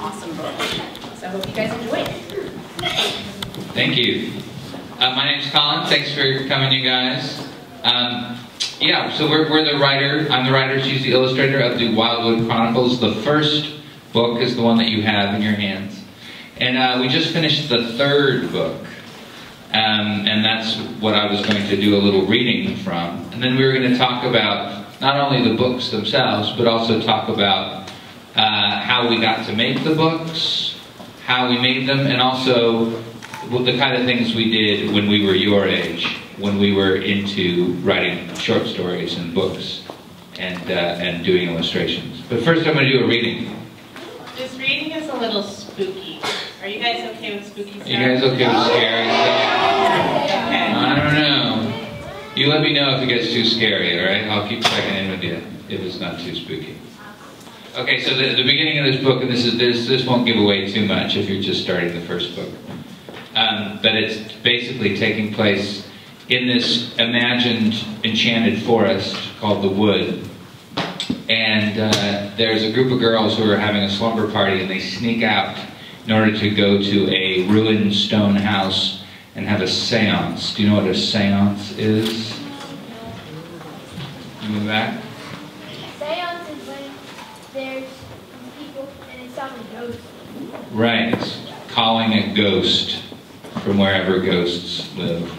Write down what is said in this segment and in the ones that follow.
awesome book. So I hope you guys enjoy it. Thank you. My name's Colin. Thanks for coming, you guys. Yeah, so we're the writer. I'm the writer. She's the illustrator of the Wildwood Chronicles. The first book is the one that you have in your hands. And we just finished the third book. And that's what I was going to do a little reading from. And then we were going to talk about not only the books themselves, but also talk about how we got to make the books, how we made them, and also the kind of things we did when we were your age, when we were into writing short stories and books and doing illustrations. But first I'm going to do a reading. This reading is a little spooky. Are you guys okay with spooky stuff? Are you guys okay with scary stuff? Okay. I don't know. You let me know if it gets too scary, alright? I'll keep checking in with you if it's not too spooky. Okay, so the beginning of this book, and this won't give away too much if you're just starting the first book. But it's basically taking place in this imagined enchanted forest called the Wood. And there's a group of girls who are having a slumber party, and they sneak out in order to go to a ruined stone house and have a seance. Do you know what a seance is? You move back? Seance is when there's people and it's on a ghost. Right. It's calling a ghost from wherever ghosts live.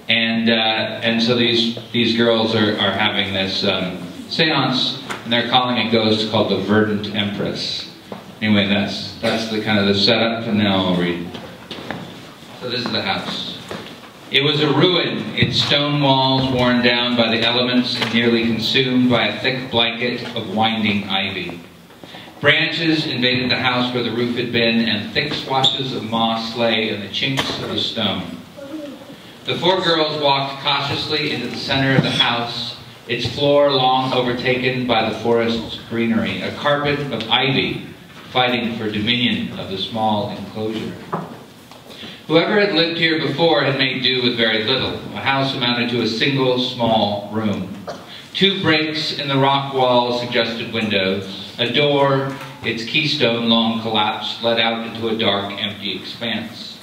And so these girls are having this seance, and they're calling a ghost called the Verdant Empress. Anyway, that's the kind of the setup, and now I'll read. So this is the house. It was a ruin, its stone walls worn down by the elements and nearly consumed by a thick blanket of winding ivy. Branches invaded the house where the roof had been, and thick swatches of moss lay in the chinks of the stone. The four girls walked cautiously into the center of the house, its floor long overtaken by the forest's greenery, a carpet of ivy fighting for dominion of the small enclosure. Whoever had lived here before had made do with very little. The house amounted to a single small room. 2 breaks in the rock wall suggested windows. A door, its keystone long collapsed, led out into a dark, empty expanse.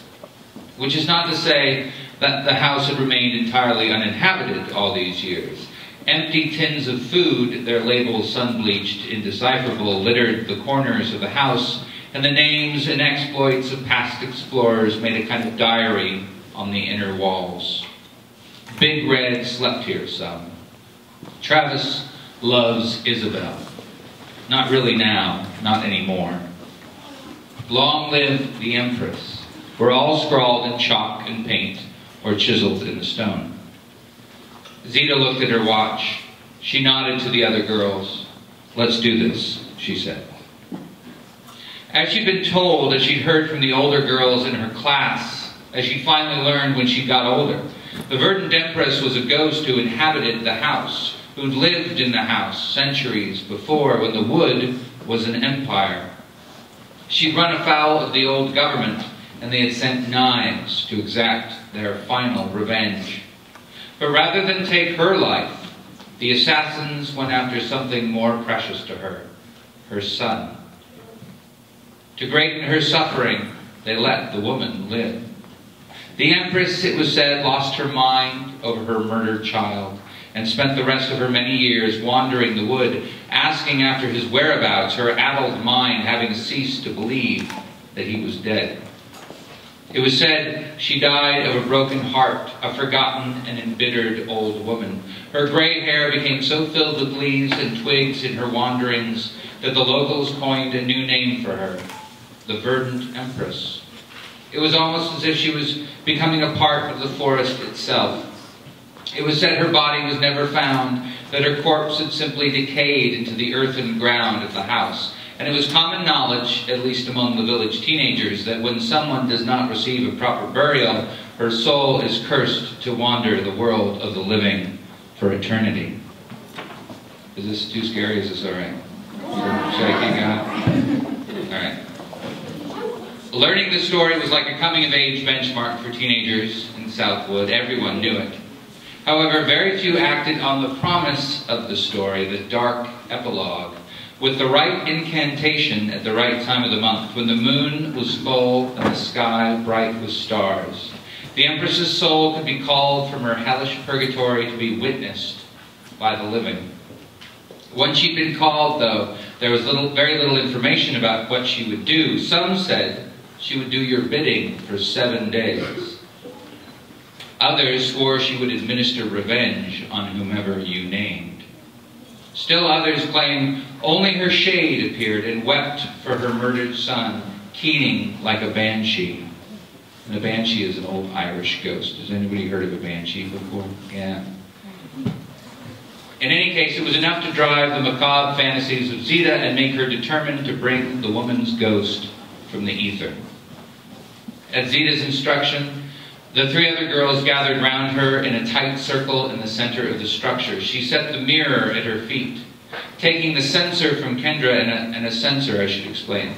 Which is not to say that the house had remained entirely uninhabited all these years. Empty tins of food, their labels sun-bleached, indecipherable, littered the corners of the house, and the names and exploits of past explorers made a kind of diary on the inner walls. Big Red slept here some. Travis loves Isabel. Not really now, not anymore. Long live the Empress, were all scrawled in chalk and paint or chiseled in the stone. Zita looked at her watch. She nodded to the other girls. Let's do this, she said. As she'd been told, as she'd heard from the older girls in her class, as she finally learned when she got older, the Verdant Empress was a ghost who inhabited the house, who'd lived in the house centuries before when the Wood was an empire. She'd run afoul of the old government, and they had sent knives to exact their final revenge. But rather than take her life, the assassins went after something more precious to her, her son. To greaten her suffering, they let the woman live. The Empress, it was said, lost her mind over her murdered child and spent the rest of her many years wandering the Wood, asking after his whereabouts, her addled mind having ceased to believe that he was dead. It was said she died of a broken heart, a forgotten and embittered old woman. Her gray hair became so filled with leaves and twigs in her wanderings that the locals coined a new name for her, the Verdant Empress. It was almost as if she was becoming a part of the forest itself. It was said her body was never found, that her corpse had simply decayed into the earthen ground of the house. And it was common knowledge, at least among the village teenagers, that when someone does not receive a proper burial, her soul is cursed to wander the world of the living for eternity. Is this too scary? Is this all right? Should I keep going? All right. Learning the story was like a coming-of-age benchmark for teenagers in Southwood. Everyone knew it. However, very few acted on the promise of the story, the dark epilogue. with the right incantation at the right time of the month, when the moon was full and the sky bright with stars. The Empress's soul could be called from her hellish purgatory to be witnessed by the living. Once she'd been called, though, there was very little information about what she would do. Some said she would do your bidding for 7 days. Others swore she would administer revenge on whomever you named. Still others claimed only her shade appeared and wept for her murdered son, keening like a banshee. And a banshee is an old Irish ghost. Has anybody heard of a banshee before? Yeah. In any case, it was enough to drive the macabre fantasies of Zita and make her determined to bring the woman's ghost from the ether. At Zita's instruction, the 3 other girls gathered round her in a tight circle in the center of the structure. She set the mirror at her feet. Taking the censer from Kendra, and a censer, I should explain,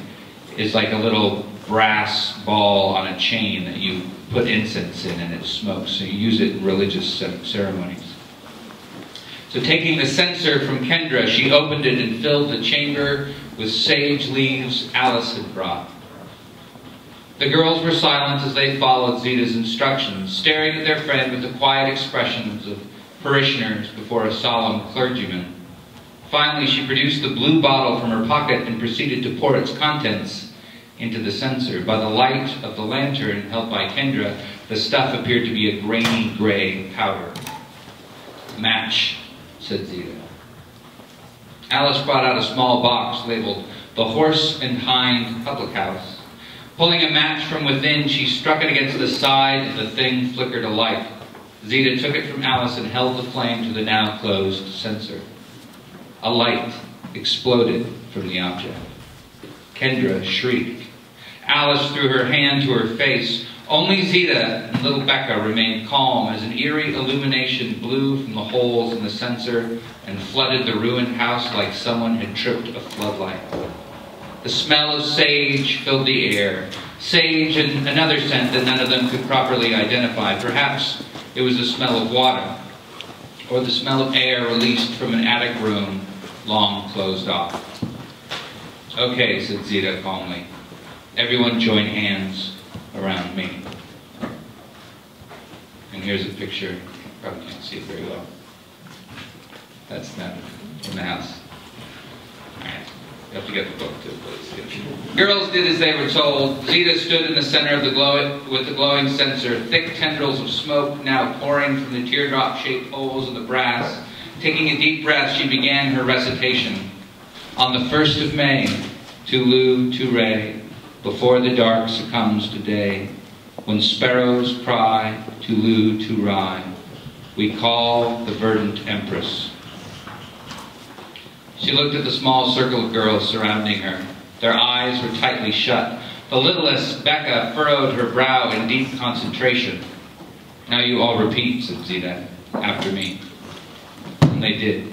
is like a little brass ball on a chain that you put incense in and it smokes. So you use it in religious ceremonies. So taking the censer from Kendra, she opened it and filled the chamber with sage leaves Alice had brought. The girls were silent as they followed Zita's instructions, staring at their friend with the quiet expressions of parishioners before a solemn clergyman. Finally, she produced the blue bottle from her pocket and proceeded to pour its contents into the censer. By the light of the lantern held by Kendra, the stuff appeared to be a grainy gray powder. "Match," said Zita. Alice brought out a small box labeled "The Horse and Hind Public House." Pulling a match from within, she struck it against the side and the thing flickered alight. Zita took it from Alice and held the flame to the now closed censer. A light exploded from the object. Kendra shrieked. Alice threw her hand to her face. Only Zita and little Becca remained calm as an eerie illumination blew from the holes in the censer and flooded the ruined house like someone had tripped a floodlight. The smell of sage filled the air. Sage and another scent that none of them could properly identify. Perhaps it was the smell of water, or the smell of air released from an attic room long closed off. "Okay," said Zita calmly. "Everyone join hands around me." And here's a picture. Probably can't see it very well. That's not from the house. All right. You have to get the book too, please. Girls did as they were told. Zita stood in the center of with the glowing censer, thick tendrils of smoke now pouring from the teardrop-shaped holes in the brass. Taking a deep breath, she began her recitation. "On the 1st of May, Tulu, Ture, before the dark succumbs to day, when sparrows cry, Tulu, Turai, we call the verdant Empress." She looked at the small circle of girls surrounding her. Their eyes were tightly shut. The littlest, Becca, furrowed her brow in deep concentration. "Now you all repeat," said Zita, "after me." And they did.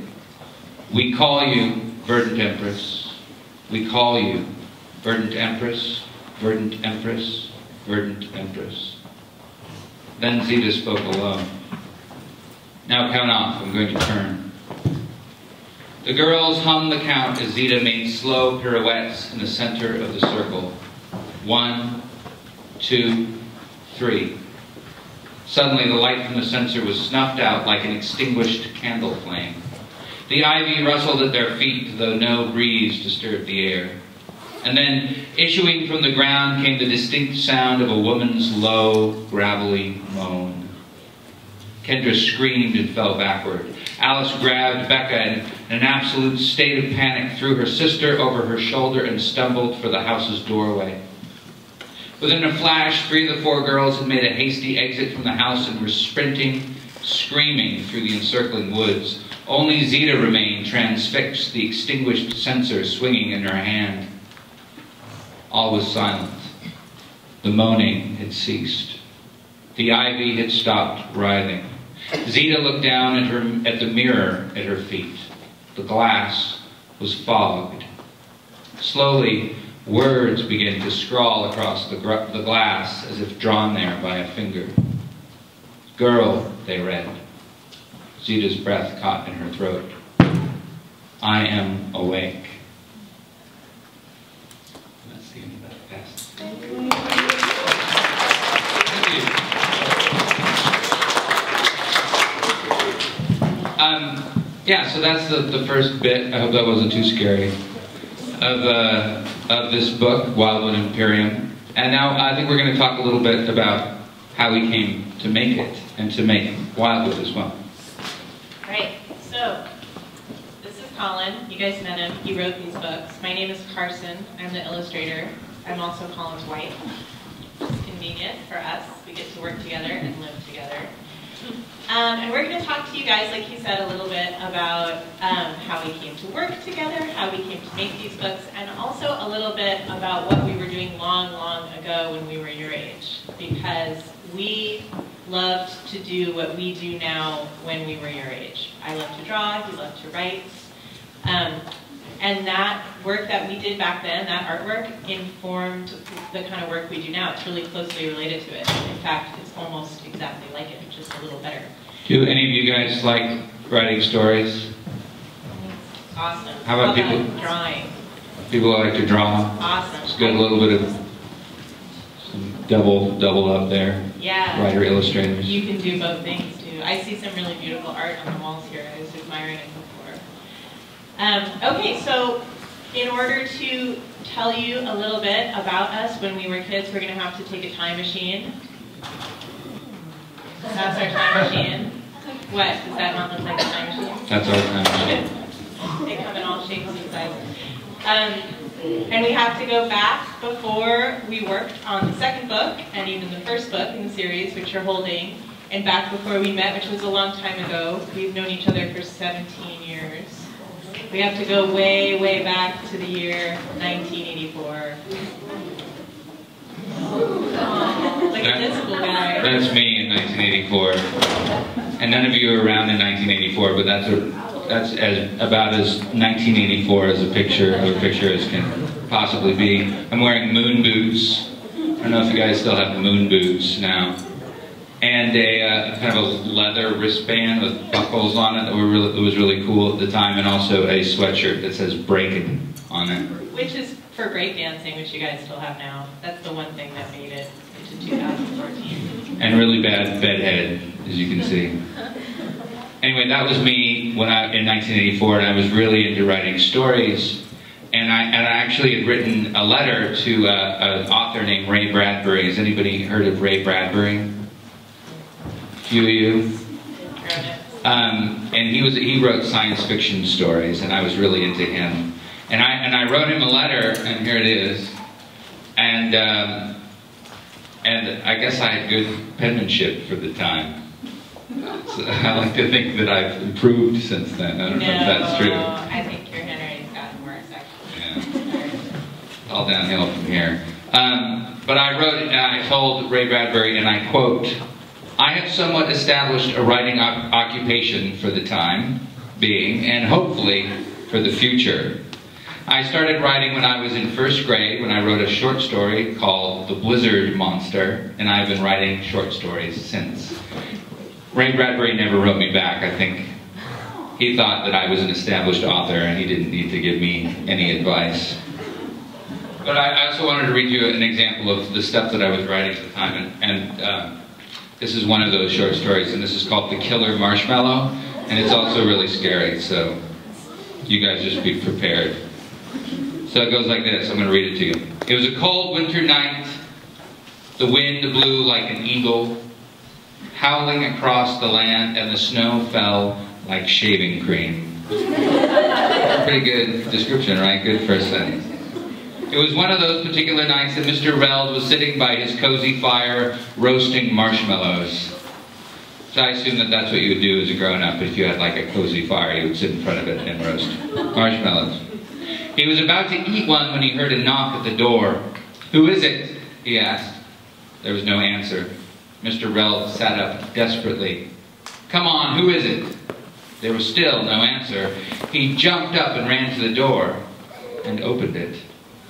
"We call you, verdant Empress. We call you, verdant Empress, verdant Empress, verdant Empress." Then Zita spoke alone. "Now count off. I'm going to turn." The girls hummed the count as Zita made slow pirouettes in the center of the circle. 1, 2, 3. Suddenly the light from the censer was snuffed out like an extinguished candle flame. The ivy rustled at their feet, though no breeze disturbed the air. And then, issuing from the ground, came the distinct sound of a woman's low, gravelly moan. Kendra screamed and fell backward. Alice grabbed Becca and, in an absolute state of panic, threw her sister over her shoulder and stumbled for the house's doorway. Within a flash, 3 of the 4 girls had made a hasty exit from the house and were sprinting, screaming through the encircling woods. Only Zita remained transfixed, the extinguished censer swinging in her hand. All was silent. The moaning had ceased. The ivy had stopped writhing. Zita looked down at the mirror at her feet. The glass was fogged. Slowly, words began to scrawl across the glass as if drawn there by a finger. "Girl," they read. Zita's breath caught in her throat. "I am awake." See you pass. Thank you. Thank you. Yeah, so that's the first bit. I hope that wasn't too scary. Of this book, Wildwood Imperium. And now I think we're going to talk a little bit about how we came to make it and to make Wildwood as well. Right, so this is Colin. You guys met him. He wrote these books. My name is Carson. I'm the illustrator. I'm also Colin's wife. It's convenient for us. We get to work together and live together. And we're going to talk to you guys, like he said, a little bit about how we came to work together, how we came to make these books, and also a little bit about what we were doing long, long ago when we were your age. Because we loved to do what we do now when we were your age. I love to draw, he loved to write. And that work that we did back then, that artwork, informed the kind of work we do now. It's really closely related to it. In fact, it's almost exactly like it, just a little better. Do any of you guys like writing stories? Awesome. How about people? Drawing. People who like to draw? Awesome. It's got a little bit of some double up there. Yeah. Writer illustrators. You can do both things too. I see some really beautiful art on the walls here. I was admiring it before. Okay, so in order to tell you a little bit about us when we were kids, we're going to have to take a time machine. That's our time machine. What? Does that not look like a time machine? That's our time machine. They come in all shapes and sizes. And we have to go back before we worked on the second book, and even the first book in the series, which you're holding, and back before we met, which was a long time ago. We've known each other for 17 years. We have to go way, way back to the year 1984. Oh, look at this cool guy. That's me in 1984. And none of you were around in 1984, but that's about as 1984 as a picture as can possibly be. I'm wearing moon boots. I don't know if you guys still have moon boots now. And a kind of a leather wristband with buckles on it that was really cool at the time, and also a sweatshirt that says "Breakin'" on it. Which is for breakdancing, which you guys still have now. That's the one thing that made it into 2014. And really bad bedhead, as you can see. Anyway, that was me in 1984, and I was really into writing stories. And I actually had written a letter to an author named Ray Bradbury. Has anybody heard of Ray Bradbury? Few of you. And he wrote science fiction stories, and I was really into him. And I wrote him a letter, and here it is. And I guess I had good penmanship for the time. So I like to think that I've improved since then. I don't know if that's true. I think your handwriting's gotten worse, actually. Yeah. All downhill from here. But I wrote, and I told Ray Bradbury, and I quote, "I have somewhat established a writing occupation for the time being, and hopefully for the future. I started writing when I was in first grade, when I wrote a short story called The Blizzard Monster, and I've been writing short stories since." Ray Bradbury never wrote me back. I think he thought that I was an established author and he didn't need to give me any advice. But I also wanted to read you an example of the stuff that I was writing at the time, and this is one of those short stories, and this is called The Killer Marshmallow, and it's also really scary, so you guys just be prepared. So it goes like this. I'm going to read it to you. It was a cold winter night. The wind blew like an eagle, howling across the land, and the snow fell like shaving cream. Pretty good description, right? Good first sentence. It was one of those particular nights that Mr. Reld was sitting by his cozy fire roasting marshmallows. So I assume that that's what you would do as a grown-up. If you had like a cozy fire, you would sit in front of it and roast marshmallows. He was about to eat one when he heard a knock at the door. "Who is it?" he asked. There was no answer. Mr. Reld sat up desperately. "Come on, who is it?" There was still no answer. He jumped up and ran to the door and opened it.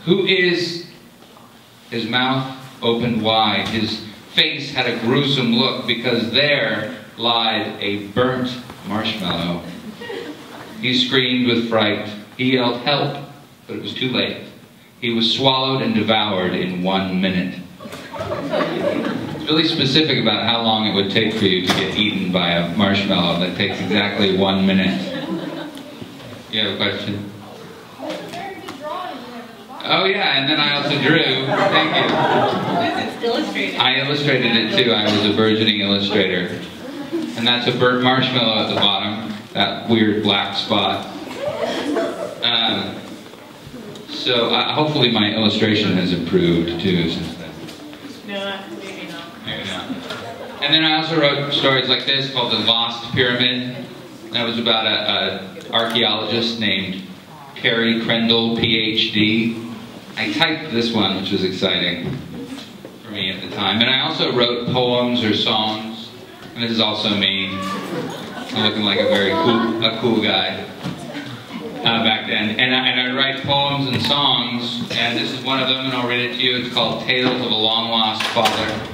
"Who is..." His mouth opened wide. His face had a gruesome look because there lied a burnt marshmallow. He screamed with fright. He yelled help, but it was too late. He was swallowed and devoured in 1 minute. It's really specific about how long it would take for you to get eaten by a marshmallow. That takes exactly 1 minute. You have a question? That's a very good drawing. Oh yeah, and then I also drew. Thank you. It's illustrated. I illustrated it too. I was a burgeoning illustrator. And that's a burnt marshmallow at the bottom. That weird black spot. So hopefully my illustration has improved too since then. No, maybe not. Maybe not. And then I also wrote stories like this called The Lost Pyramid. That was about an archaeologist named Carrie Crendel, PhD. I typed this one, which was exciting for me at the time. And I also wrote poems or songs. And this is also me. I'm looking like a very cool guy back then. And I write poems and songs, and this is one of them, and I'll read it to you. It's called Tales of a Long Lost Father.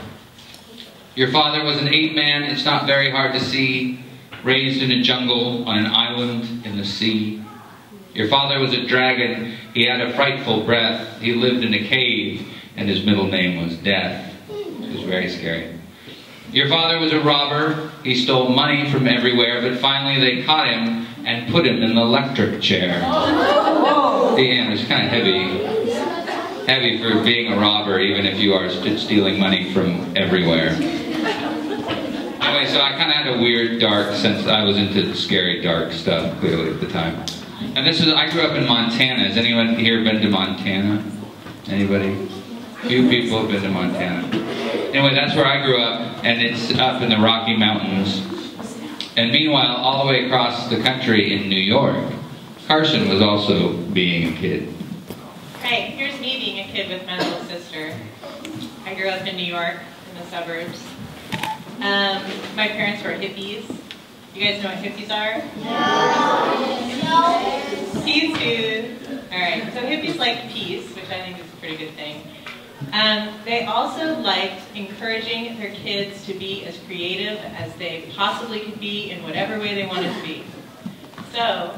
Your father was an ape man, it's not very hard to see, raised in a jungle on an island in the sea. Your father was a dragon, he had a frightful breath, he lived in a cave, and his middle name was Death. It was very scary. Your father was a robber, he stole money from everywhere, but finally they caught him and put him in the electric chair. Damn, it's kind of heavy for being a robber, even if you are stealing money from everywhere. Anyway, so I kind of had a weird, dark sense. I was into scary, dark stuff, clearly, at the time. And I grew up in Montana. Has anyone here been to Montana? Anybody? Few people have been to Montana. Anyway, that's where I grew up, and it's up in the Rocky Mountains. And meanwhile, all the way across the country in New York, Carson was also being a kid. Right, here's me being a kid with my little sister. I grew up in New York, in the suburbs. My parents were hippies. You guys know what hippies are? No. Peace, dude. Alright, so hippies like peace, which I think is a pretty good thing. They also liked encouraging their kids to be as creative as they possibly could be in whatever way they wanted to be. So,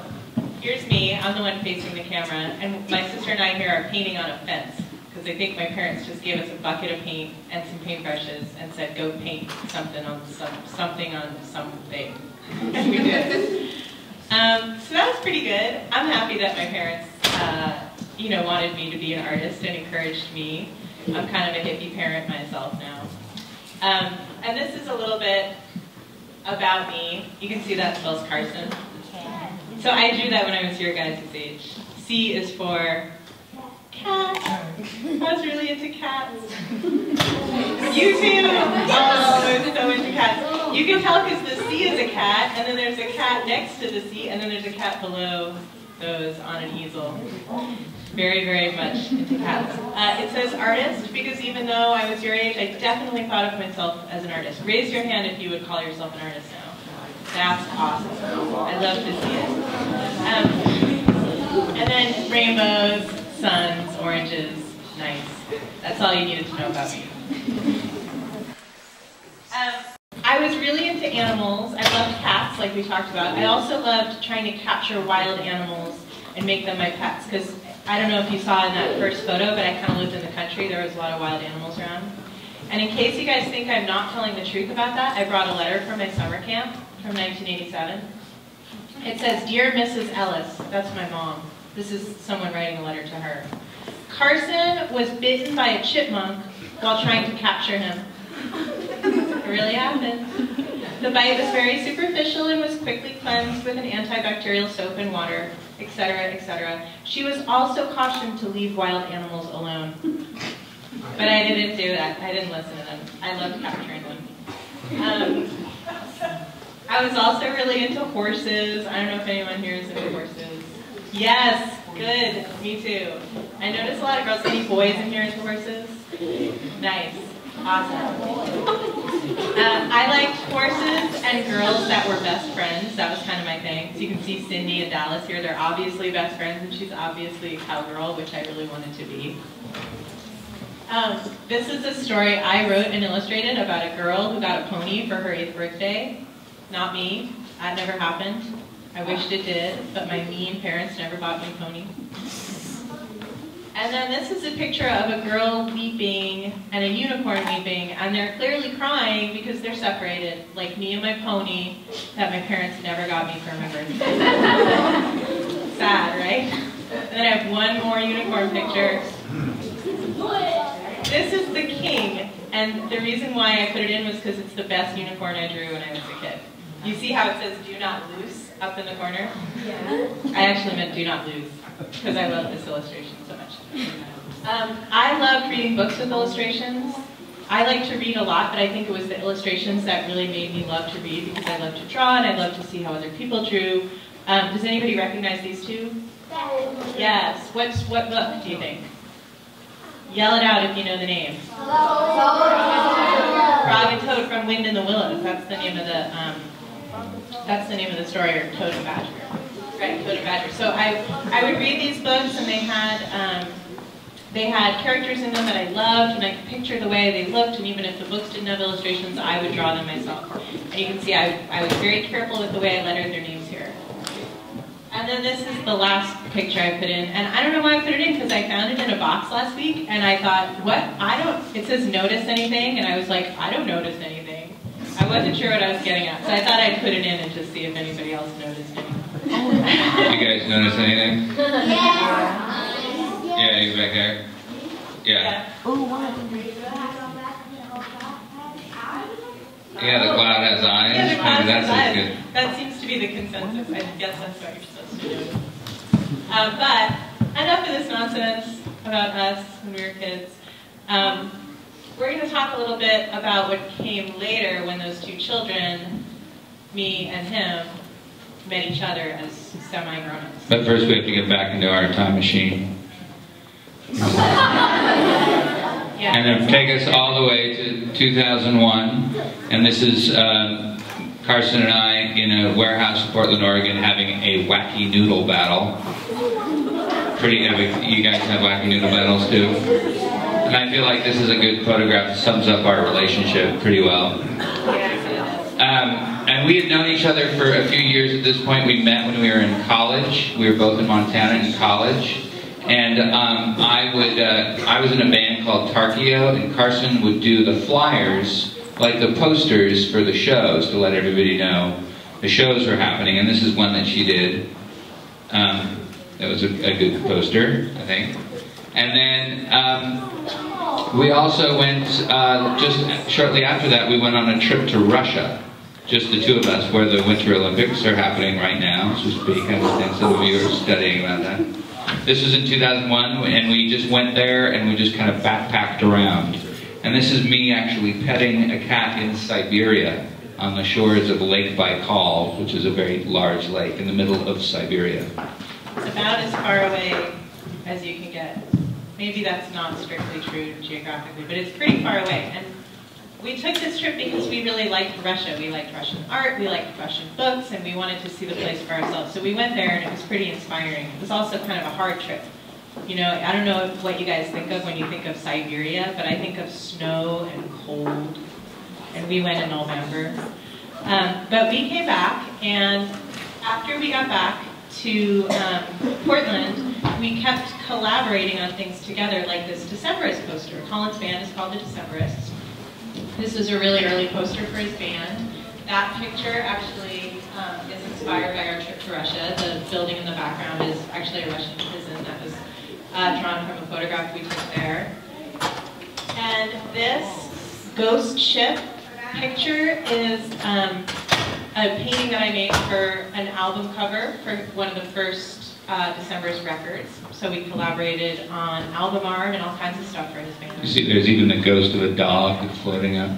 here's me, I'm the one facing the camera, and my sister and I here are painting on a fence, because I think my parents just gave us a bucket of paint and some paintbrushes and said, go paint something on something. And we did. So that was pretty good. I'm happy that my parents, wanted me to be an artist and encouraged me. I'm kind of a hippie parent myself now. And this is a little bit about me. You can see that spells Carson. So I drew that when I was your guys' age. C is for cat. I was really into cats. You too? Oh, I was so into cats. You can tell because the C is a cat, and then there's a cat next to the C, and then there's a cat below those on an easel. Very, very much into cats. It says artist because even though I was your age, I definitely thought of myself as an artist. Raise your hand if you would call yourself an artist now. That's awesome. I love to see it. And then rainbows, suns, oranges, nice. That's all you needed to know about me. I was really into animals. I loved cats, like we talked about. I also loved trying to capture wild animals and make them my pets, because I don't know if you saw in that first photo, but I kind of lived in the country. There was a lot of wild animals around. And in case you guys think I'm not telling the truth about that, I brought a letter from my summer camp from 1987. It says, Dear Mrs. Ellis, that's my mom. This is someone writing a letter to her. Carson was bitten by a chipmunk while trying to capture him. It really happened. The bite was very superficial and was quickly cleansed with an antibacterial soap and water, etc., etc. She was also cautioned to leave wild animals alone. But I didn't do that. I didn't listen to them. I loved capturing them. I was also really into horses. I don't know if anyone here is into horses. Yes, good. Me too. I noticed a lot of girls. Any boys in here into horses? Nice. Awesome. I liked horses and girls that were best friends. That was kind of my thing. So you can see Cindy and Dallas here. They're obviously best friends, and she's obviously a cowgirl, which I really wanted to be. This is a story I wrote and illustrated about a girl who got a pony for her 8th birthday. Not me. That never happened. I wished it did, but my mean parents never bought me a pony. And then this is a picture of a girl weeping and a unicorn weeping, and they're clearly crying because they're separated, like me and my pony that my parents never got me for my birthday. Sad, right? And then I have one more unicorn picture. This is the king, and the reason why I put it in was because it's the best unicorn I drew when I was a kid. You see how it says "do not loose" up in the corner? Yeah. I actually meant "do not lose" because I love this illustration so much. I loved reading books with illustrations. I like to read a lot, but I think it was the illustrations that really made me love to read because I love to draw and I love to see how other people drew. Does anybody recognize these two? Yes. What book do you think? Yell it out if you know the name. Frog and Toad from Wind in the Willows. That's the name of the story, or Toad and Badger. Right, Toad and Badger. So I would read these books, and they had characters in them that I loved, and I could picture the way they looked, and even if the books didn't have illustrations, I would draw them myself. And you can see I was very careful with the way I lettered their names here. And then this is the last picture I put in, and I don't know why I put it in, because I found it in a box last week, and I thought, it says notice anything, and I was like, I don't notice anything. I wasn't sure what I was getting at, so I thought I'd put it in and just see if anybody else noticed anything. You guys notice anything? Yeah. Yeah, he's back there. Yeah. Yeah, the cloud has eyes. Yeah, the cloud Maybe has that's eyes. good. That seems to be the consensus. I guess that's what you're supposed to do. But enough of this nonsense about us when we were kids. We're going to talk a little bit about what came later when those two children, me and him, met each other as semi-grown-ups. But first we have to get back into our time machine. Yeah. And then take us all the way to 2001. And this is Carson and I in a warehouse in Portland, Oregon, having a wacky noodle battle. Pretty epic. You guys have wacky noodle battles too? And I feel like this is a good photograph that sums up our relationship pretty well. And we had known each other for a few years at this point. We met when we were in college. We were both in Montana in college. And I was in a band called Tarkio, and Carson would do the flyers, like the posters for the shows, to let everybody know the shows were happening. And this is one that she did. That was a good poster, I think. And then we also went, just shortly after that, we went on a trip to Russia. Just the two of us, where the Winter Olympics are happening right now. So to speak, I understand some of you are studying about that. This was in 2001, and we just went there and we just kind of backpacked around. And this is me actually petting a cat in Siberia on the shores of Lake Baikal, which is a very large lake in the middle of Siberia. It's about as far away as you can get. Maybe that's not strictly true geographically, but it's pretty far away. And we took this trip because we really liked Russia. We liked Russian art, we liked Russian books, and we wanted to see the place for ourselves. So we went there, and it was pretty inspiring. It was also kind of a hard trip. You know, I don't know what you guys think of when you think of Siberia, but I think of snow and cold, and we went in November. But we came back, and after we got back to Portland, we kept collaborating on things together, like this Decemberist poster. Colin's band is called the Decemberists. This is a really early poster for his band. That picture actually is inspired by our trip to Russia. The building in the background is actually a Russian prison that was drawn from a photograph we took there. And this ghost ship picture is a painting that I made for an album cover for one of the first Decemberist records. So we collaborated on album art and all kinds of stuff for his band. You see, there's even the ghost of a dog floating up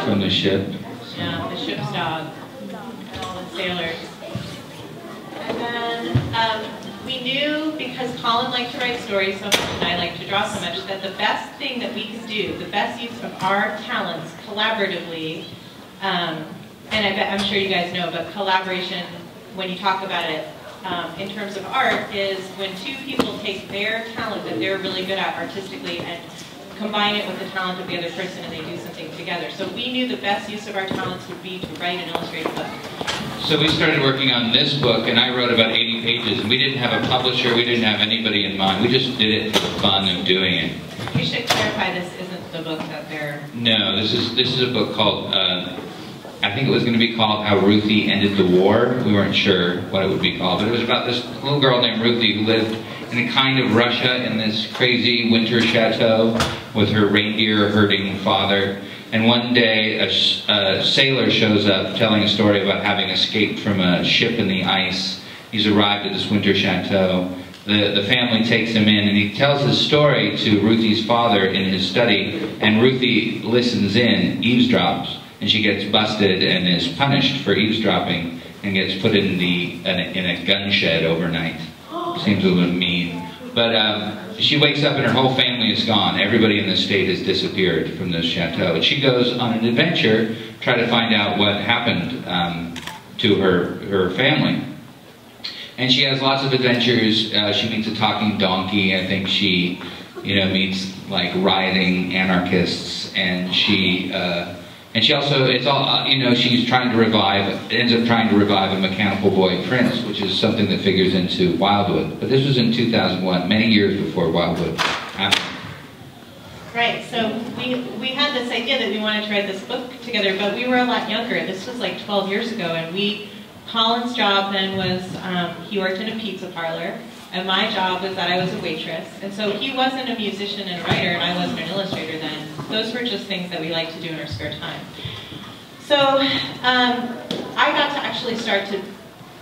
from the ship. Yeah, the ship's dog and all the sailors. And then we knew, because Colin liked to write stories so much and I liked to draw so much, that the best thing that we could do, the best use of our talents collaboratively, and I'm sure you guys know, but collaboration, when you talk about it, in terms of art, is when two people take their talent that they're really good at artistically and combine it with the talent of the other person and they do something together. So we knew the best use of our talents would be to write an illustrated book. So we started working on this book, and I wrote about 80 pages. And we didn't have a publisher, we didn't have anybody in mind. We just did it for the fun of doing it. We should clarify this isn't the book that they're... No, this is a book called, I think it was going to be called How Ruthie Ended the War. We weren't sure what it would be called, but it was about this little girl named Ruthie who lived in a kind of Russia in this crazy winter chateau with her reindeer herding father. And one day a sailor shows up telling a story about having escaped from a ship in the ice. He's arrived at this winter chateau. The family takes him in and he tells his story to Ruthie's father in his study, and Ruthie listens in, eavesdrops, and she gets busted and is punished for eavesdropping and gets put in a gun shed overnight. Seems a little mean. But she wakes up and her whole family is gone. Everybody in the state has disappeared from this chateau. And she goes on an adventure, try to find out what happened to her family. And she has lots of adventures. She meets a talking donkey. I think she, meets like rioting anarchists. And she also, it's all, she's trying to ends up trying to revive a mechanical boy prince, which is something that figures into Wildwood. But this was in 2001, many years before Wildwood happened. Right, so we had this idea that we wanted to write this book together, but we were a lot younger. This was like 12 years ago, and Colin's job then was, he worked in a pizza parlor, and my job was that I was a waitress. And so he wasn't a musician and a writer, and I wasn't an illustrator then. Those were just things that we liked to do in our spare time. So I got to actually start to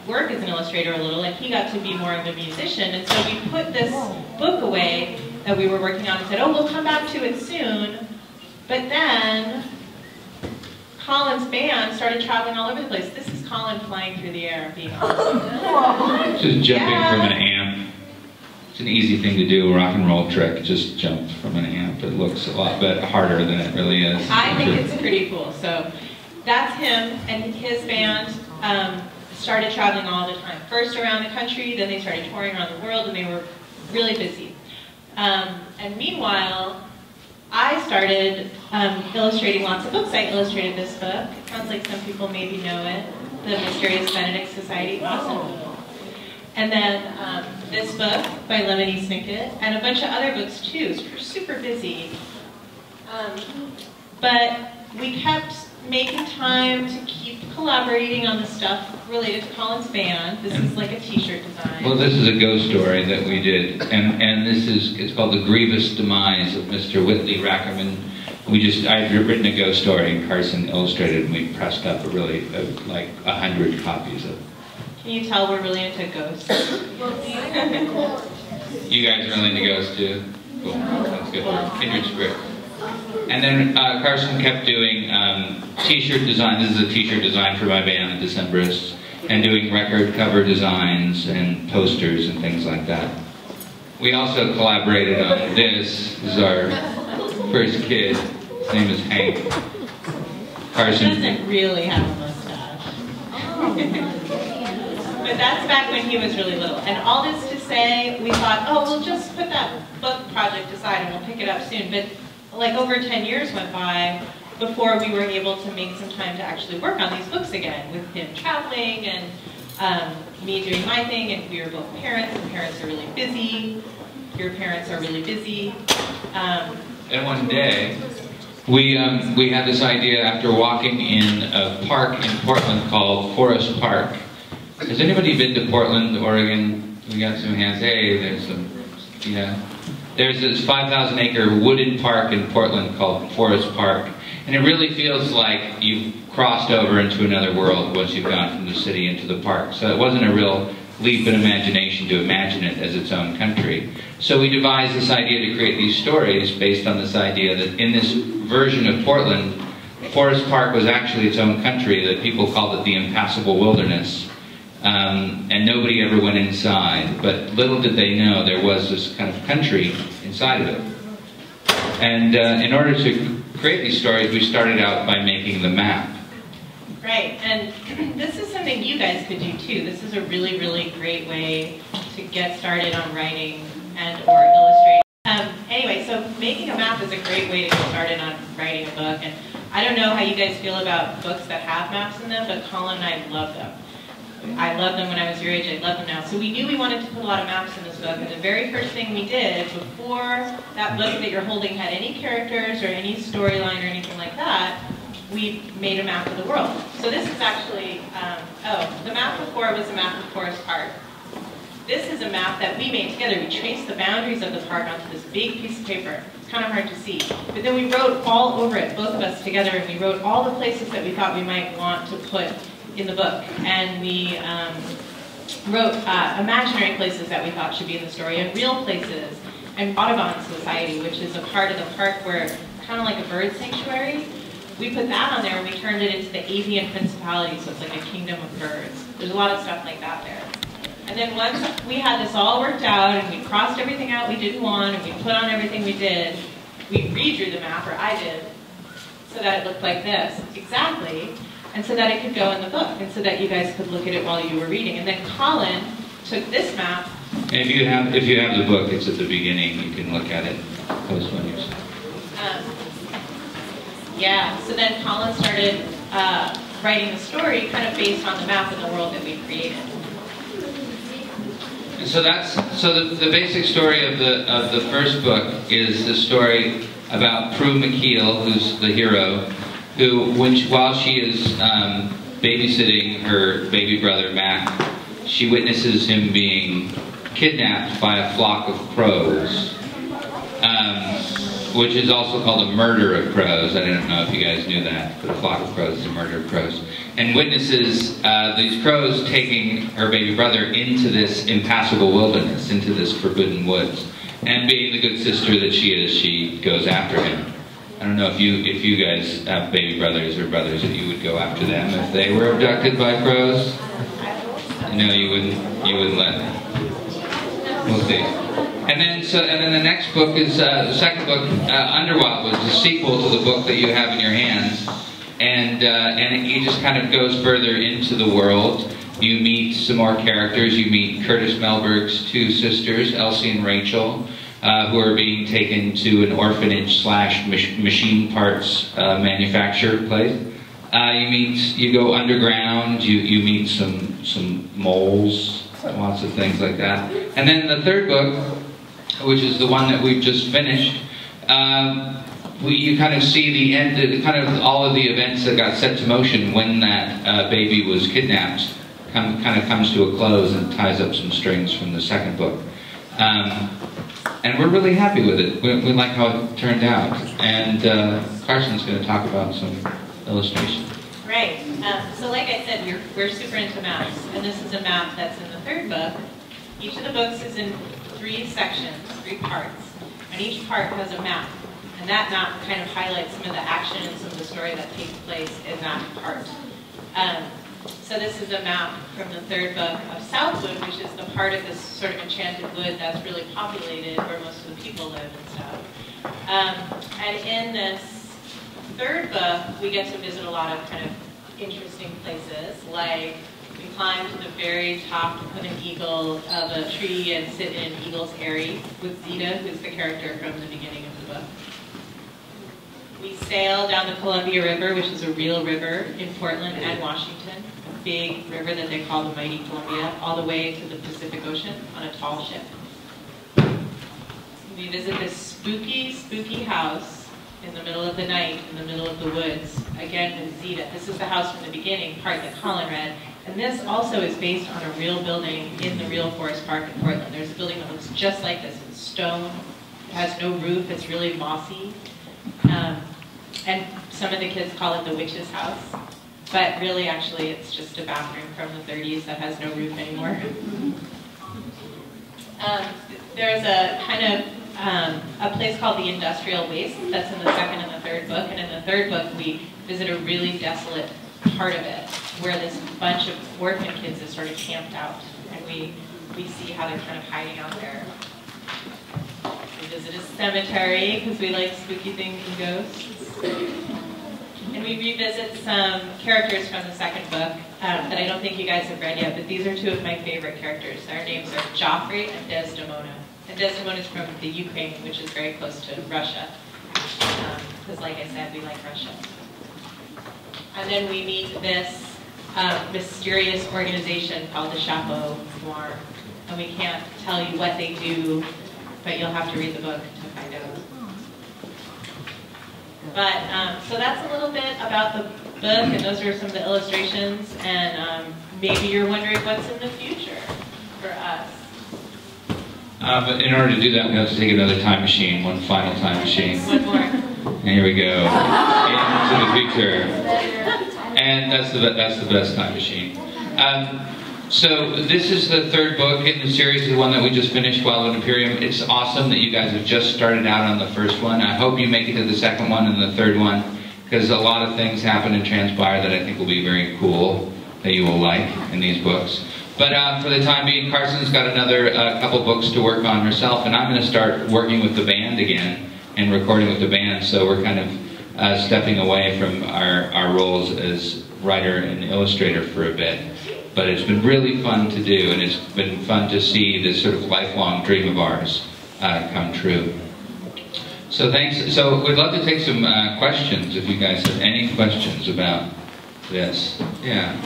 work as an illustrator a little, and he got to be more of a musician. And so we put this book away that we were working on and said, oh, we'll come back to it soon. But then Colin's band started traveling all over the place. This is Colin flying through the air, being awesome. Just jumping from an amp. It's an easy thing to do, a rock and roll trick, just jump from an amp. It looks a lot harder than it really is. I think it's pretty cool. So that's him, and his band started traveling all the time. First around the country, then they started touring around the world, and they were really busy. And meanwhile, I started illustrating lots of books. I illustrated this book. It sounds like some people maybe know it, The Mysterious Benedict Society. Awesome. And then this book by Lemony Snicket, and a bunch of other books too. So we're super busy. But we kept making time to keep collaborating on the stuff related to Colin's band. This is like a t-shirt design. Well, this is a ghost story that we did, and it's called The Grievous Demise of Mr. Whitley Rackerman. I had written a ghost story, and Carson illustrated, and we pressed up like 100 copies of it. Can you tell we're really into ghosts? You guys are really into ghosts too? Cool, that's good. Kindred spirit. And then Carson kept doing t-shirt design. This is a t-shirt design for my band, the Decemberists, and doing record cover designs and posters and things like that. We also collaborated on this. This is our first kid. His name is Hank. Carson. He doesn't really have a mustache. But that's back when he was really little. And all this to say, we thought, oh, we'll just put that book project aside and we'll pick it up soon. But like over 10 years went by before we were able to make some time to actually work on these books again, with him traveling and me doing my thing, and we were both parents, and parents are really busy. Your parents are really busy. And one day, we had this idea after walking in a park in Portland called Forest Park. Has anybody been to Portland, Oregon? We got some hands. Hey, there's some, yeah. There's this 5,000-acre wooded park in Portland called Forest Park. And it really feels like you've crossed over into another world once you've gone from the city into the park. So it wasn't a real leap in imagination to imagine it as its own country. So we devised this idea to create these stories based on this idea that in this version of Portland, Forest Park was actually its own country, that people called it the impassable wilderness. And nobody ever went inside, but little did they know there was this kind of country inside of it. And in order to create these stories, we started out by making the map. Right, and this is something you guys could do too. This is a really, really great way to get started on writing and or illustrating. Anyway, so making a map is a great way to get started on writing a book. And I don't know how you guys feel about books that have maps in them, but Colin and I love them. I loved them when I was your age, I love them now. So we knew we wanted to put a lot of maps in this book, and the very first thing we did, before that book that you're holding had any characters or any storyline or anything like that, we made a map of the world. So this is actually, the map before was a map of Forest Park. This is a map that we made together. We traced the boundaries of the park onto this big piece of paper. It's kind of hard to see. But then we wrote all over it, both of us together, and we wrote all the places that we thought we might want to put in the book. And we wrote imaginary places that we thought should be in the story, and real places, and Audubon Society, which is a part of the park where, kind of like a bird sanctuary. We put that on there, and we turned it into the avian principality, so it's like a kingdom of birds. There's a lot of stuff like that there. And then once we had this all worked out, and we crossed everything out we didn't want, and we put on everything we did, we redrew the map, or I did, so that it looked like this, exactly, and so that it could go in the book, and so that you guys could look at it while you were reading. And then Colin took this map. And if you have the book, it's at the beginning. You can look at it post when you're. Yeah. So then Colin started writing the story, kind of based on the map of the world that we created. And so the basic story of the first book is the story about Prue McKeel, who's the hero, who while she is babysitting her baby brother Mac, she witnesses him being kidnapped by a flock of crows, which is also called a murder of crows. I don't know if you guys knew that, but a flock of crows is a murder of crows. And witnesses these crows taking her baby brother into this impassable wilderness, into this forbidden woods. And being the good sister that she is, she goes after him. I don't know if you guys have baby brothers or brothers that you would go after them if they were abducted by crows. No, you wouldn't let them. We'll see. And then the next book is the second book, Underwild, was the sequel to the book that you have in your hands, and it just kind of goes further into the world. You meet some more characters. You meet Curtis Melberg's two sisters, Elsie and Rachel, who are being taken to an orphanage / machine parts manufacturer place. You go underground. You meet some moles, lots of things like that. And then the third book, which is the one that we've just finished, you kind of see the end, kind of all of the events that got set to motion when that baby was kidnapped, kind of comes to a close and ties up some strings from the second book. And we're really happy with it. We like how it turned out. And Carson's going to talk about some illustration. Right. So like I said, we're super into maps. And this is a map that's in the third book. Each of the books is in 3 sections, 3 parts. And each part has a map. And that map kind of highlights some of the action and some of the story that takes place in that part. So this is a map from the third book of Southwood, which is the part of this sort of enchanted wood that's really populated, where most of the people live and stuff. And in this third book, we get to visit a lot of kind of interesting places, like we climb to the very top of an eagle of a tree and sit in an eagle's eyrie with Zeta, who's the character from the beginning of the book. We sail down the Columbia River, which is a real river in Portland and Washington, a big river that they call the Mighty Columbia, all the way to the Pacific Ocean on a tall ship. We visit this spooky, spooky house in the middle of the night, in the middle of the woods, again with Zeta. This is the house from the beginning, part that Colin read. And this also is based on a real building in the real Forest Park in Portland. There's a building that looks just like this. It's stone, it has no roof, it's really mossy. And some of the kids call it the witch's house. But really, actually, it's just a bathroom from the 30s that has no roof anymore. There's a kind of a place called the Industrial Waste that's in the second and the third book. And in the third book, we visit a really desolate part of it where this bunch of orphan kids is sort of camped out. And we see how they're kind of hiding out there. We visit a cemetery because we like spooky things and ghosts. And we revisit some characters from the second book that I don't think you guys have read yet, but these are 2 of my favorite characters. Their names are Joffrey and Desdemona. And Desdemona is from the Ukraine, which is very close to Russia. Because like I said, we like Russia. And then we meet this mysterious organization called the Chapeau Noir. And we can't tell you what they do, but you'll have to read the book to find out. But, so that's a little bit about the book, and those are some of the illustrations, and maybe you're wondering what's in the future for us. But in order to do that, we have to take another time machine, one final time machine. One more. And here we go, into the future. And that's the best time machine. So this is the third book in the series, the one that we just finished, Wildwood Imperium. It's awesome that you guys have just started out on the first one. I hope you make it to the second one and the third one, because a lot of things happen and transpire that I think will be very cool, that you will like in these books. But for the time being, Carson's got another couple books to work on herself, and I'm going to start working with the band again and recording with the band, so we're kind of stepping away from our roles as writer and illustrator for a bit. But it's been really fun to do, and it's been fun to see this sort of lifelong dream of ours come true. So thanks. So we'd love to take some questions if you guys have any questions about this. Yeah.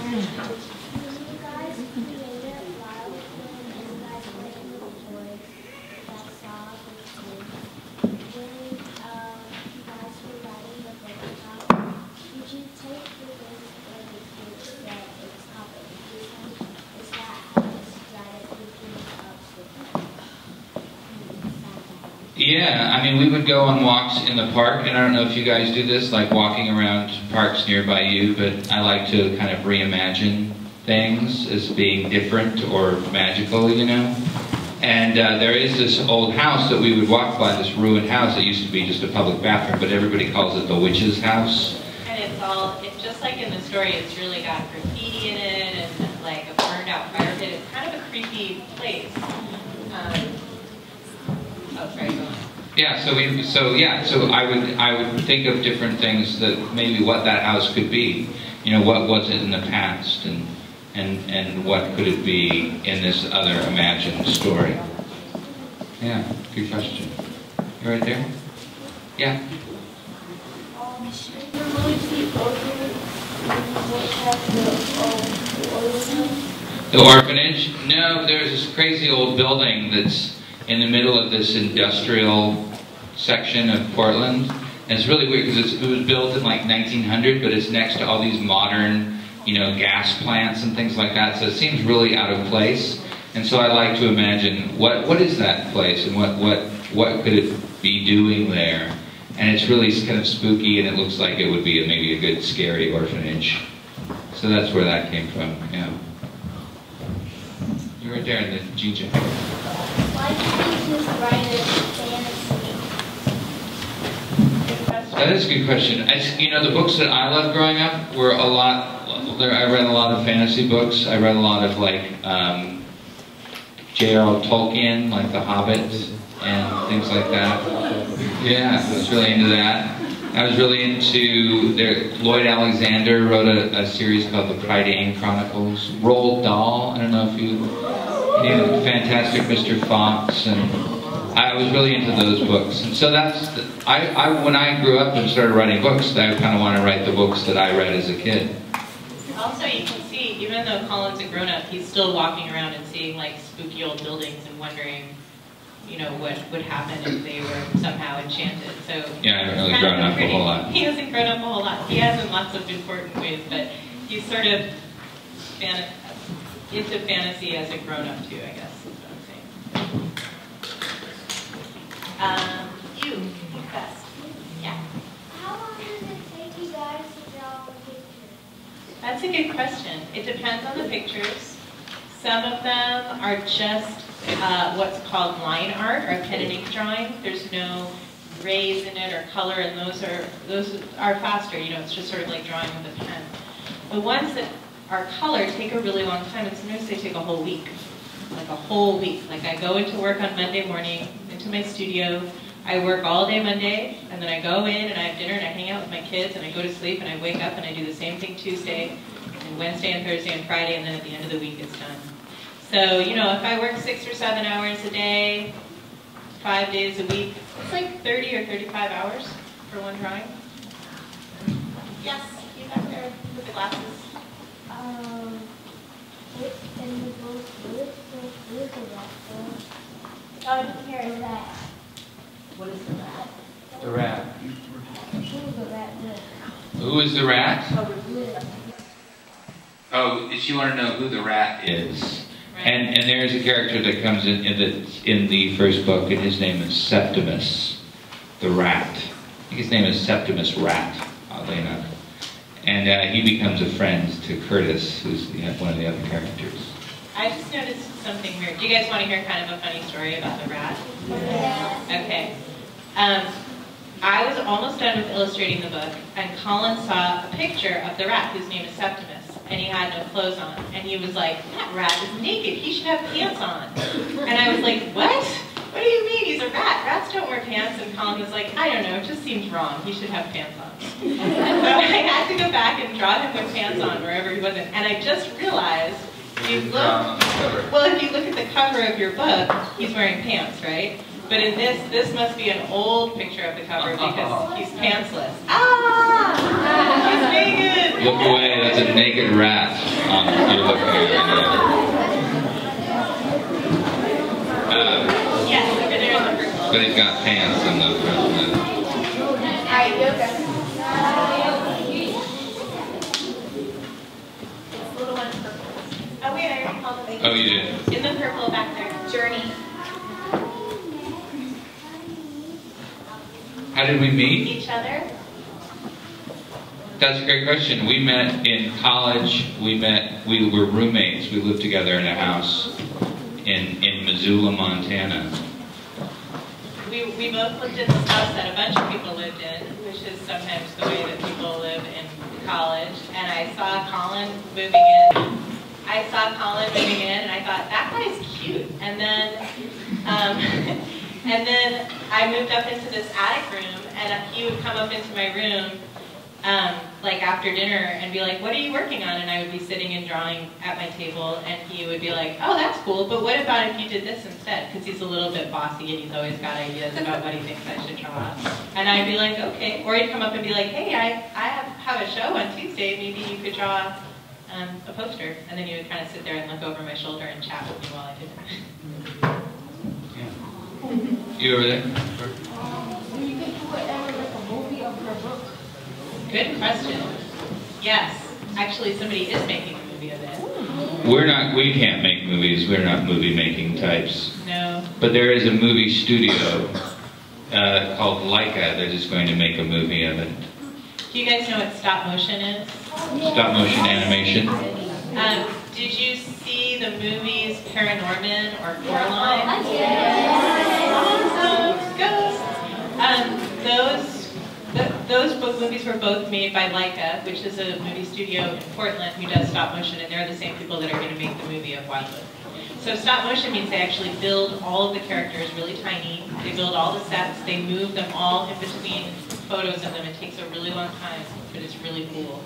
Yeah, I mean, we would go on walks in the park, and I don't know if you guys do this, like walking around parks nearby you, but I like to kind of reimagine things as being different or magical, you know? And there is this old house that we would walk by, this ruined house that used to be just a public bathroom, but everybody calls it the witch's house. And it's just like in the story, it's really got graffiti in it, and like a burned out fire pit. It's kind of a creepy place. Oh, sorry, go on. Yeah, so I would think of different things that maybe what that house could be. You know, what was it in the past, and what could it be in this other imagined story? Yeah, good question. You right there? Yeah. The orphanage? No, there's this crazy old building that's in the middle of this industrial section of Portland. And it's really weird because it was built in like 1900, but it's next to all these modern, you know, gas plants and things like that. So it seems really out of place. And so I like to imagine what is that place and what could it be doing there? And it's really kind of spooky, and it looks like it would be maybe a good scary orphanage. So that's where that came from. Yeah. You're right there in the GJ. Why did you just write a fantasy? That is a good question. You know, the books that I loved growing up were a lot. I read a lot of fantasy books. I read a lot of like J.R.R. Tolkien, like The Hobbit and things like that. Yeah, I was really into that. I was really into Lloyd Alexander wrote a series called The Prydain Chronicles. Roald Dahl, I don't know if you knew Fantastic Mr. Fox, and I was really into those books. And so that's, when I grew up and started writing books, I kind of want to write the books that I read as a kid. Also, you can see, even though Colin's a grown-up, he's still walking around and seeing like spooky old buildings and wondering, you know, what would happen if they were somehow enchanted. So yeah, I haven't really grown up a whole lot. He hasn't grown up a whole lot. He has in lots of important ways, but he's sort of into fantasy as a grown-up too, I guess is what I'm saying. You best. Yeah. How long does it take you guys to draw a picture? That's a good question. It depends on the pictures. Some of them are just what's called line art or pen and ink drawing. There's no rays in it or color, and those are faster. You know, it's just sort of like drawing with a pen. The ones that are color take a really long time, and sometimes they take a whole week, like a whole week. Like I go into work on Monday morning, into my studio. I work all day Monday, and then I go in and I have dinner and I hang out with my kids, and I go to sleep and I wake up and I do the same thing Tuesday and Wednesday and Thursday and Friday, and then at the end of the week it's done. So, you know, if I work 6 or 7 hours a day, 5 days a week, it's like 30 or 35 hours for one drawing. Yes, you got there with the glasses. In the book, where's the rat? Oh, I didn't hear The it. rat. What is the rat? The rat. Who's the rat with? Who is the rat? With. Oh, she want to know who the rat is. Right. And there is a character that comes in the first book, and his name is Septimus, the rat. I think his name is Septimus Rat, oddly enough. And he becomes a friend to Curtis, who's one of the other characters. I just noticed something weird. Do you guys want to hear kind of a funny story about the rat? Yeah. Okay. I was almost done with illustrating the book, and Colin saw a picture of the rat, whose name is Septimus, and he had no clothes on. And he was like, that rat is naked, he should have pants on. And I was like, what? What do you mean? He's a rat. Rats don't wear pants. And Colin was like, I don't know, it just seems wrong. He should have pants on. So I had to go back and draw him with pants on wherever he wasn't. And I just realized, if you look at the cover of your book, he's wearing pants, right? But in this must be an old picture of the cover because he's pantsless. Ah! He's naked! Look away, that's a naked rat you're looking at right now. Yes, over there in the purple. But he's got pants on the front. Alright, yoga. It's little one purple. Oh wait, I already called it. Oh, you did? In the purple back there. Journey. How did we meet? Each other. That's a great question. We met in college. We were roommates. We lived together in a house in Missoula, Montana. We both lived in this house that a bunch of people lived in, which is sometimes the way that people live in college. And I saw Colin moving in. And I thought, that guy's cute. And then I moved up into this attic room, and he would come up into my room like after dinner and be like, what are you working on? And I would be sitting and drawing at my table, and he would be like, oh, that's cool, but what about if you did this instead? Because he's a little bit bossy, and he's always got ideas about what he thinks I should draw. And I'd be like, okay. Or he'd come up and be like, hey, I have a show on Tuesday, maybe you could draw a poster. And then he would kind of sit there and look over my shoulder and chat with me while I did it. You over there? Do you think you would ever make a movie of your book? Good question. Yes. Actually, somebody is making a movie of it. We can't make movies. We're not movie-making types. No. But there is a movie studio called Leica that is going to make a movie of it. Do you guys know what stop motion is? Stop motion animation. Did you see the movies Paranorman or Coraline? Those book movies were both made by Leica, which is a movie studio in Portland who does stop motion, and they're the same people that are going to make the movie of Wildwood. So stop motion means they actually build all of the characters really tiny. They build all the sets. They move them all in between photos of them. It takes a really long time, but it's really cool.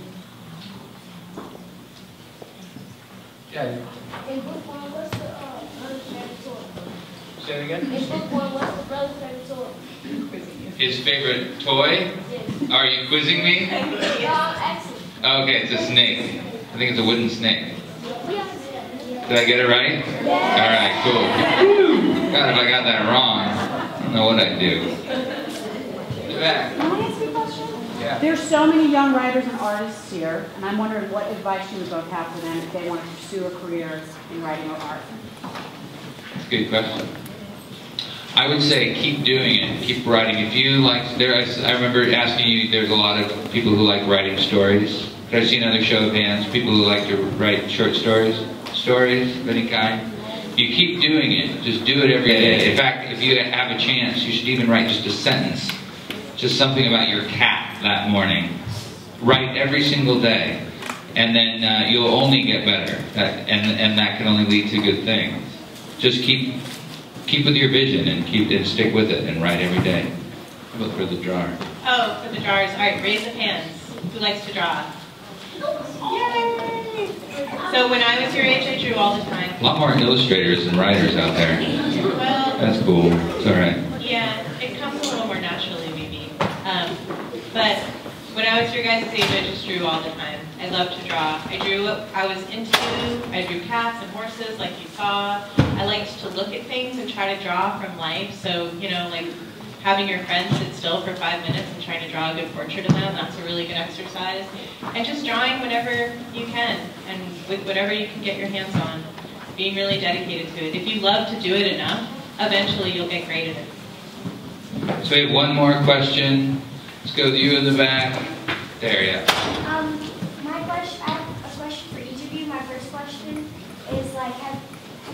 Yeah. In book one, what's the brother's favorite toy? Say it again? In book one, what's the brother's favorite toy? His favorite toy? Yes. Are you quizzing me? Excellent. Okay, it's a snake. I think it's a wooden snake. Yeah. Did I get it right? Yeah. All right, cool. God, if I got that wrong, I don't know what I'd do. Back. Can I ask you a question? Yeah. There's so many young writers and artists here, and I'm wondering what advice you would both have for them if they want to pursue a career in writing or art. Good question. I would say keep doing it, keep writing. If you like, I remember asking you, there's a lot of people who like writing stories. Could I see another show of hands? People who like to write short stories of any kind. You keep doing it. Just do it every day. In fact, if you have a chance, you should even write just a sentence. Just something about your cat that morning. Write every single day. And then you'll only get better. And that can only lead to good things. Just keep with your vision and stick with it and write every day. How about for the jar? Oh, for the jars. All right, raise the hands. Who likes to draw? Yay! So when I was your age, I drew all the time. A lot more illustrators and writers out there. Well, That's cool. It's all right. yeah, it comes a little more naturally, maybe. But when I was your guys' age, I just drew all the time. I love to draw. I drew cats and horses like you saw. I liked to look at things and try to draw from life. So, you know, like having your friends sit still for 5 minutes and trying to draw a good portrait of them, that's a really good exercise. And just drawing whenever you can and with whatever you can get your hands on. Being really dedicated to it. If you love to do it enough, eventually you'll get great at it. So we have one more question. Let's go with you in the back. There, yeah. I have a question for each of you. My first question is like, have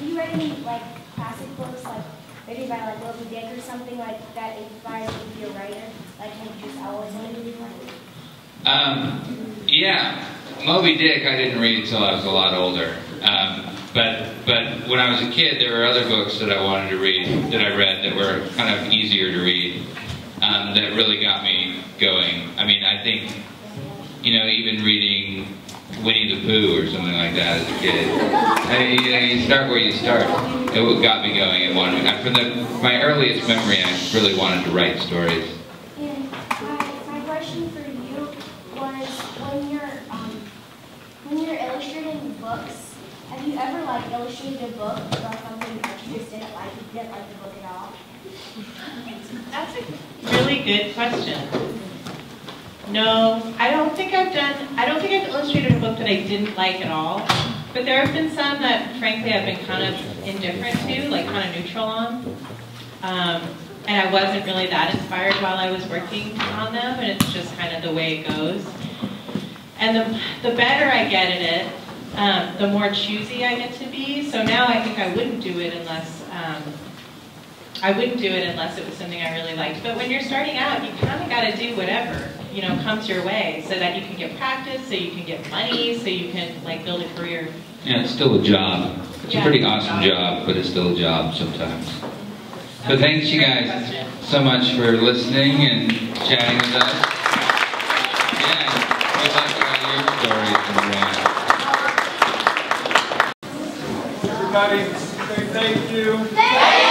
you read any like classic books, like maybe by like Moby Dick or something like that inspires you to be a writer? Like, have you just always wanted to be one? Yeah, Moby Dick I didn't read until I was a lot older. But when I was a kid, there were other books that I wanted to read, that I read, that were kind of easier to read, that really got me going. I mean, I think, you know, even reading Winnie the Pooh or something like that as a kid, you know, you start where you start. It got me going and wanted. From my earliest memory, I really wanted to write stories. And my question for you was, when you're illustrating books, have you ever like illustrated a book about something that you just didn't like the book at all? That's a really good question. No, I don't think I've illustrated a book that I didn't like at all. But there have been some that, frankly, I've been kind of indifferent to, like kind of neutral on. And I wasn't really that inspired while I was working on them, and it's just kind of the way it goes. And the better I get at it, the more choosy I get to be. So now I think I wouldn't do it unless it was something I really liked. But when you're starting out, you kind of got to do whatever, you know, comes your way, so that you can get practice, so you can get money, so you can like build a career. Yeah, it's still a job. It's a pretty awesome job, but it's still a job sometimes. So thanks you guys so much for listening and chatting with us. Yeah, we'd like to hear your stories and Everybody, say thank you. Thank